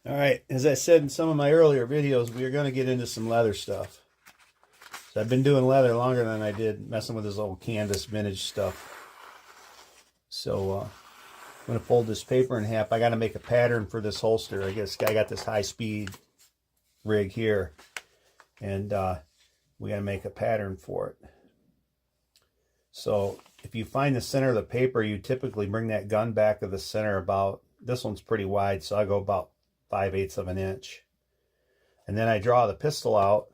All right, as I said in some of my earlier videos, we are going to get into some leather stuff. So I've been doing leather longer than I did messing with this old canvas vintage stuff. So I'm going to fold this paper in half. I got to make a pattern for this holster. I guess I got this high-speed rig here, and we got to make a pattern for it. So if you find the center of the paper, you typically bring that gun back to the center about, this one's pretty wide, so I go about 5/8 of an inch. And then I draw the pistol out.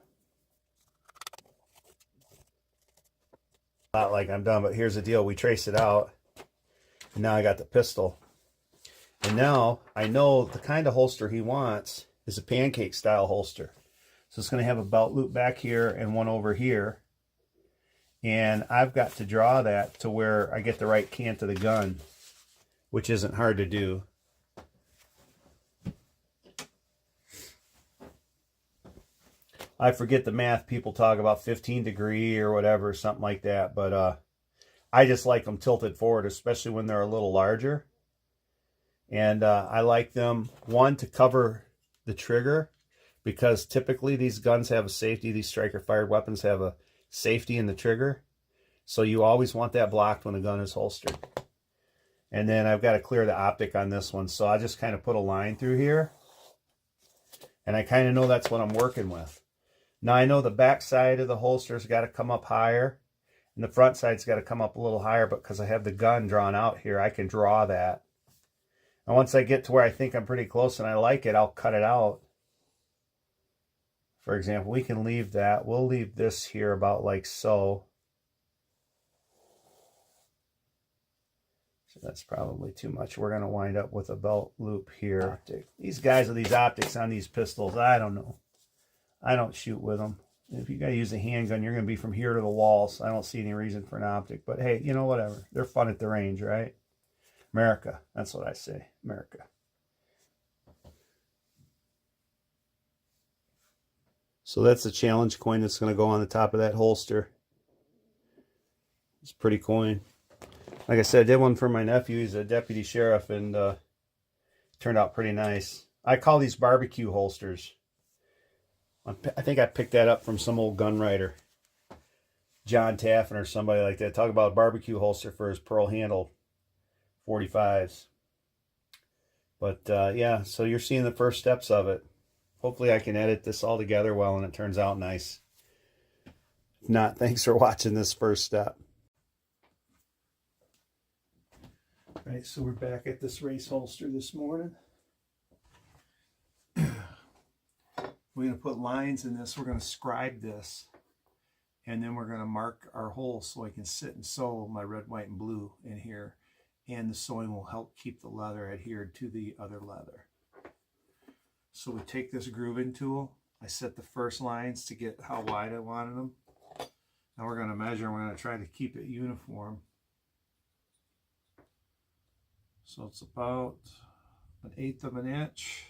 Not like I'm done, but here's the deal. We trace it out. And now I got the pistol. And now I know the kind of holster he wants is a pancake style holster. So it's going to have a belt loop back here and one over here. And I've got to draw that to where I get the right cant of the gun, which isn't hard to do. I forget the math. People talk about 15 degree or whatever, something like that. But I just like them tilted forward, especially when they're a little larger. And I like them, one, to cover the trigger, because typically these guns have a safety. These striker fired weapons have a safety in the trigger. So you always want that blocked when the gun is holstered. And then I've got to clear the optic on this one. So I just kind of put a line through here. And I kind of know that's what I'm working with. Now I know the back side of the holster's got to come up higher, and the front side's got to come up a little higher, but because I have the gun drawn out here, I can draw that. And once I get to where I think I'm pretty close and I like it, I'll cut it out. For example, we can leave that. We'll leave this here about like so. So that's probably too much. We're going to wind up with a belt loop here. Optic. These guys with these optics on these pistols, I don't know. I don't shoot with them. If you got to use a handgun, you're going to be from here to the wall, so I don't see any reason for an optic. But hey, you know, whatever. They're fun at the range, right? America. That's what I say. America. So that's the challenge coin that's going to go on the top of that holster. It's a pretty coin. Like I said, I did one for my nephew. He's a deputy sheriff, and turned out pretty nice. I call these barbecue holsters. I think I picked that up from some old gun writer, John Taffin or somebody like that. Talk about a barbecue holster for his pearl handle 45s. But yeah, so you're seeing the first steps of it. Hopefully I can edit this all together well and it turns out nice. If not, thanks for watching this first step. All right, so we're back at this race holster this morning. We're going to put lines in this. We're going to scribe this. And then we're going to mark our holes so I can sit and sew my red, white, and blue in here. And the sewing will help keep the leather adhered to the other leather. So we take this grooving tool. I set the first lines to get how wide I wanted them. Now we're going to measure. We're going to try to keep it uniform. So it's about 1/8 of an inch.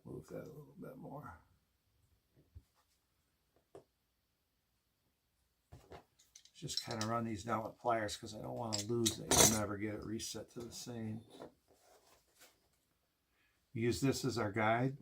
Move that a little bit more. Just kind of run these down with pliers because I don't want to lose it. You'll never get it reset to the same. We use this as our guide.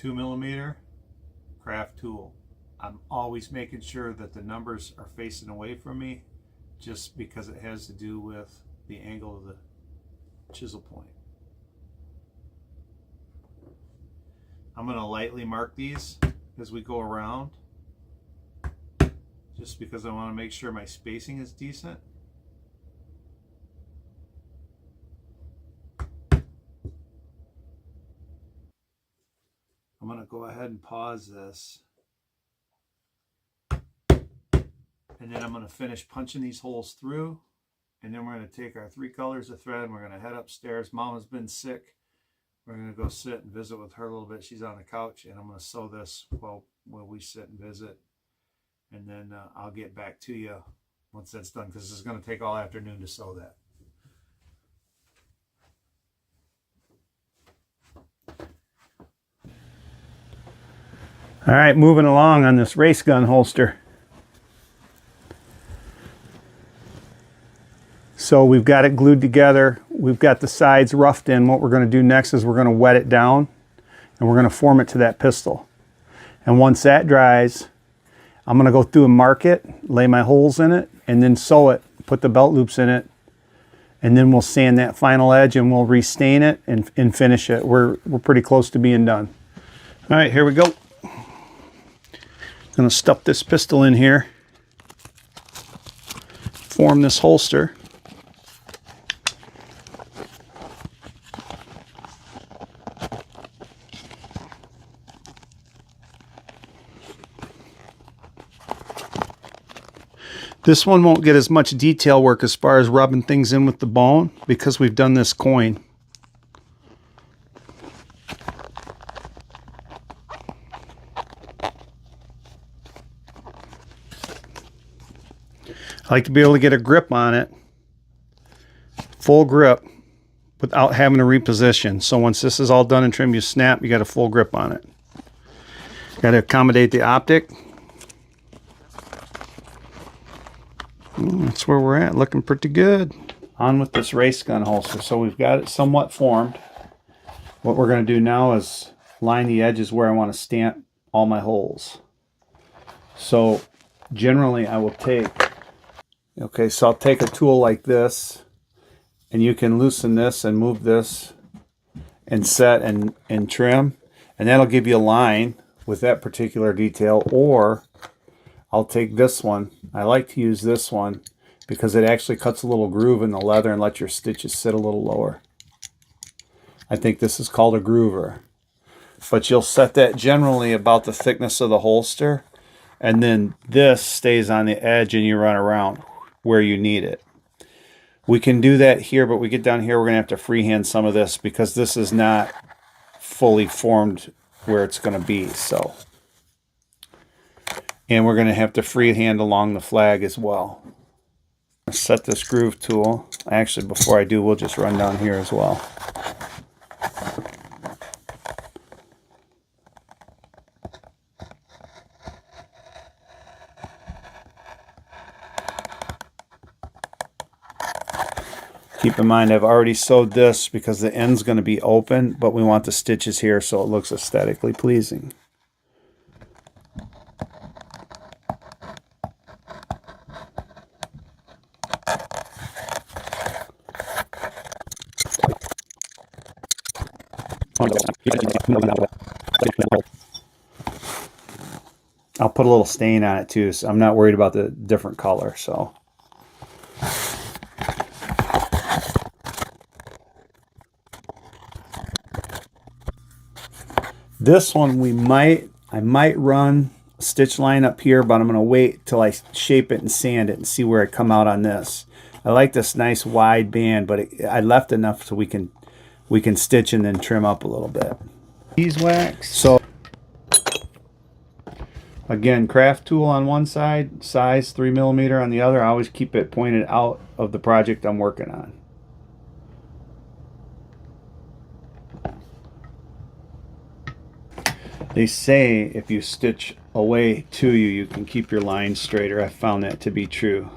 .2mm craft tool. I'm always making sure that the numbers are facing away from me, just because it has to do with the angle of the chisel point. I'm going to lightly mark these as we go around, just because I want to make sure my spacing is decent. I'm going to go ahead and pause this. And then I'm going to finish punching these holes through. And then we're going to take our 3 colors of thread and we're going to head upstairs. Mama's been sick. We're going to go sit and visit with her a little bit. She's on the couch, and I'm going to sew this while we sit and visit. And then I'll get back to you once that's done, because it's going to take all afternoon to sew that. All right, moving along on this race gun holster. So we've got it glued together. We've got the sides roughed in. What we're going to do next is we're going to wet it down, and we're going to form it to that pistol. And once that dries, I'm going to go through and mark it, lay my holes in it, and then sew it, put the belt loops in it, and then we'll sand that final edge and we'll restain it and finish it. We're pretty close to being done. All right, here we go. I'm going to stuff this pistol in here, form this holster. This one won't get as much detail work as far as rubbing things in with the bone, because we've done this coin. I like to be able to get a grip on it, full grip, without having to reposition. So once this is all done and trimmed, you snap, you got a full grip on it. Got to accommodate the optic. That's where we're at, looking pretty good. On with this race gun holster. So we've got it somewhat formed. What we're going to do now is line the edges where I want to stamp all my holes. So generally I will take, so I'll take a tool like this, and you can loosen this and move this and set and trim, and that'll give you a line with that particular detail. Or I'll take this one. I like to use this one because it actually cuts a little groove in the leather and lets your stitches sit a little lower. I think this is called a groover. But you'll set that generally about the thickness of the holster, and then this stays on the edge and you run around where you need it. We can do that here, but we get down here, we're going to have to freehand some of this because this is not fully formed where it's going to be. So, and we're going to have to freehand along the flag as well. Set this groove tool. Actually, before I do, we'll just run down here as well. Keep in mind, I've already sewed this because the end's going to be open, but we want the stitches here so it looks aesthetically pleasing. I'll put a little stain on it too, so I'm not worried about the different color. So this one I might run a stitch line up here, but I'm going to wait till I shape it and sand it and see where I come out on this. I like this nice wide band, but I left enough so we can stitch and then trim up a little bit. Beeswax. So again, craft tool on one side, size 3mm on the other. I always keep it pointed out of the project I'm working on. They say if you stitch away to you, you can keep your line straighter. I found that to be true.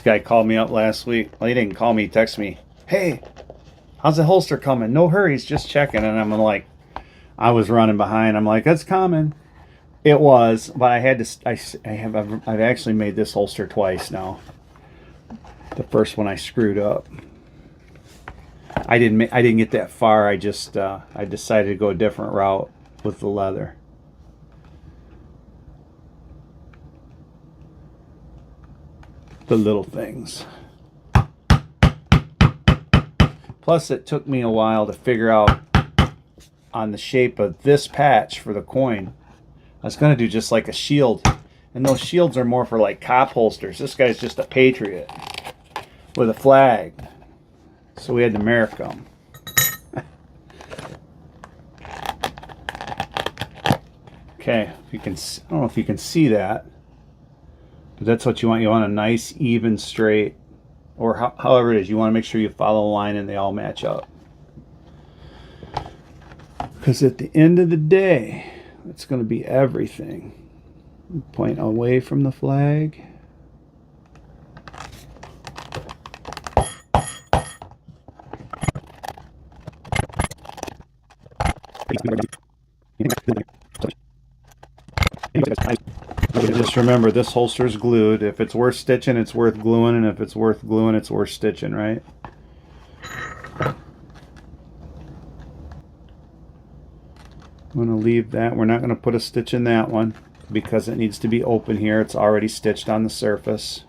guy called me up last week. Well, he didn't call me, he texted me. Hey, how's the holster coming? No hurries, just checking. And I'm like, I was running behind. I'm like, it's coming. It was, but I had to. I've actually made this holster twice now. The first one I screwed up. I didn't get that far. I just I decided to go a different route with the leather. The little things. Plus, it took me a while to figure out on the shape of this patch for the coin. I was going to do just like a shield. And those shields are more for like cop holsters. This guy's just a patriot with a flag. So we had to America them. Okay, if you can, I don't know if you can see that. But that's what you want. You want a nice, even, straight, or however it is. You want to make sure you follow the line and they all match up. Because at the end of the day, it's going to be everything. Point away from the flag. Just remember, this holster is glued. If it's worth stitching, it's worth gluing, and if it's worth gluing, it's worth stitching, right? I'm going to leave that. We're not going to put a stitch in that one because it needs to be open here. It's already stitched on the surface.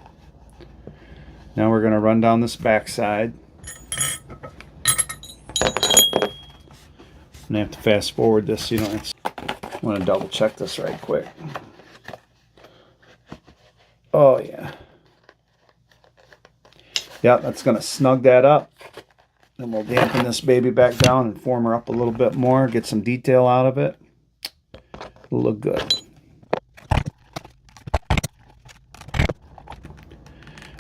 Now we're going to run down this back side. I'm going to have to fast forward this. You know, I want to double check this right quick. Oh yeah. Yeah, that's going to snug that up. Then we'll dampen this baby back down and form her up a little bit more, get some detail out of it. It'll look good.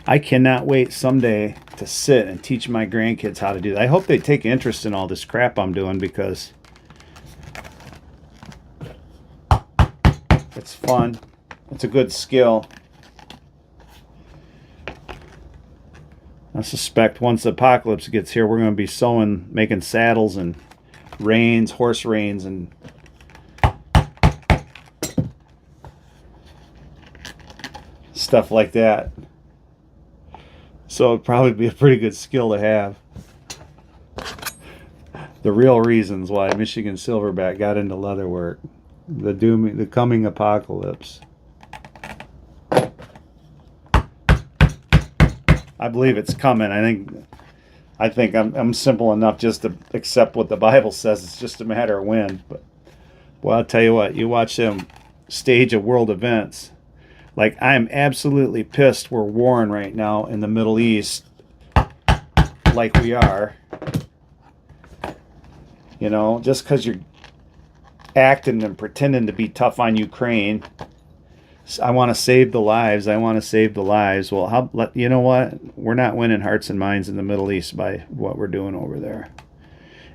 I cannot wait someday to sit and teach my grandkids how to do that. I hope they take interest in all this crap I'm doing because it's fun. It's a good skill. I suspect once the apocalypse gets here, we're going to be sewing, making saddles and reins, horse reins, and stuff like that. So it'd probably be a pretty good skill to have. The real reasons why Michigan Silverback got into leatherwork. The coming apocalypse. I believe it's coming. I think I'm simple enough just to accept what the Bible says. It's just a matter of when. But well, I'll tell you what. You watch them stage of world events. Like, I'm absolutely pissed we're warring right now in the Middle East, like we are. You know, just because you're acting and pretending to be tough on Ukraine. I want to save the lives. I want to save the lives. Well, you know what? We're not winning hearts and minds in the Middle East by what we're doing over there.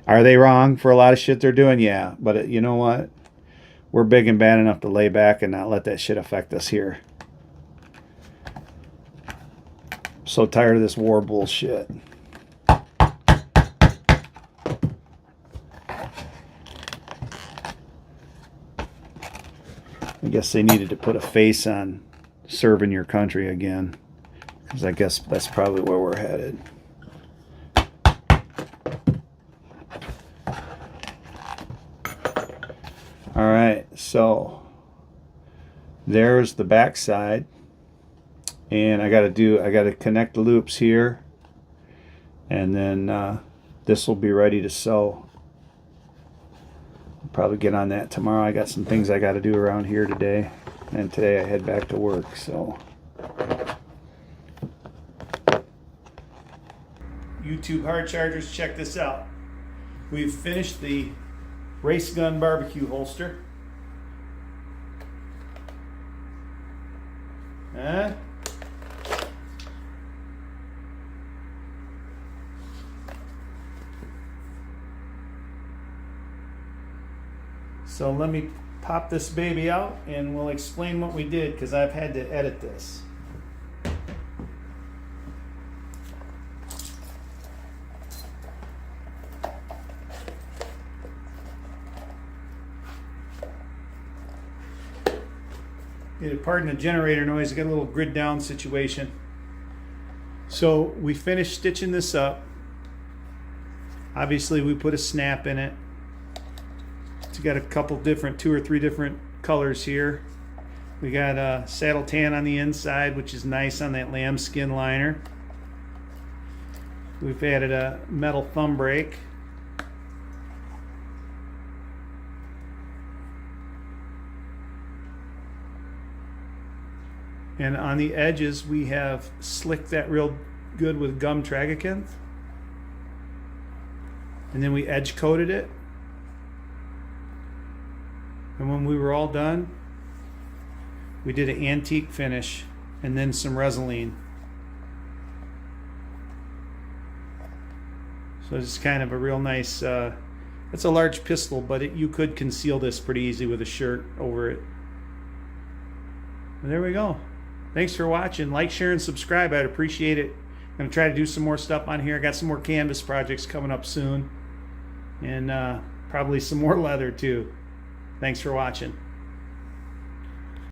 Are they wrong for a lot of shit they're doing? Yeah. But you know what? We're big and bad enough to lay back and not let that shit affect us here. I'm so tired of this war bullshit. I guess they needed to put a face on serving your country again, because I guess that's probably where we're headed. All right, so there's the back side, and I got to connect the loops here, and then this will be ready to sew. Probably get on that tomorrow. I got some things I got to do around here today, and today I head back to work. So YouTube hard chargers, check this out. We've finished the race gun barbecue holster. So let me pop this baby out and we'll explain what we did, because I've had to edit this. Pardon the generator noise, I got a little grid down situation. So we finished stitching this up. Obviously we put a snap in it. It's got a couple different, 2 or 3 different colors here. We got a saddle tan on the inside, which is nice on that lambskin liner. We've added a metal thumb brake. And on the edges, we have slicked that real good with gum tragacanth. And then we edge coated it. And when we were all done, we did an antique finish and then some Resolene. So it's kind of a real nice, it's a large pistol, but you could conceal this pretty easy with a shirt over it. And there we go. Thanks for watching. Like, share, and subscribe. I'd appreciate it. I'm going to try to do some more stuff on here. I got some more canvas projects coming up soon. And probably some more leather too. Thanks for watching.